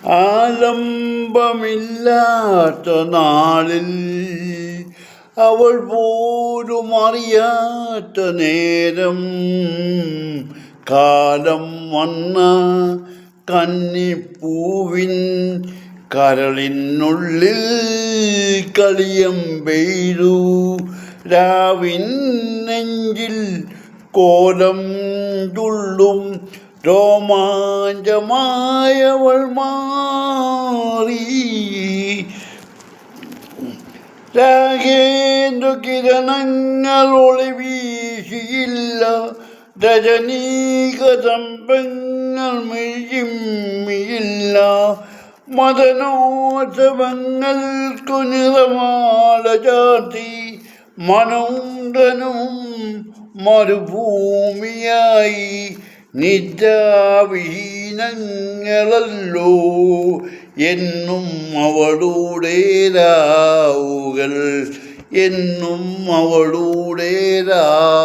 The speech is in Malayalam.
ആലംബമില്ലാത്ത നാളിൽ അവൾ പോലും അറിയാത്ത നേരം കാലം വന്ന കന്നിപ്പൂവിൻ കരളിനുള്ളിൽ കളിയം പെയ്തു. രാവിൻ നെഞ്ചിൽ കോലം തുള്ളും രോമാഞ്ചമായവൾ മാറി. രാഗേന്ദ്ര കിരണങ്ങൾ ഒളി വീശിയില്ല, രജനീകതമ്പങ്ങൾ മിഴിമ്മിയില്ല. മദനോത്സവങ്ങൾക്കു നിറമാല ചാർത്തി മനോന്തനും മരുഭൂമിയായി. നിദ്രാവിഹീനങ്ങളല്ലോ എന്നും അവളുടെ രാവുകൾ, എന്നും അവളുടെ രാവുകൾ.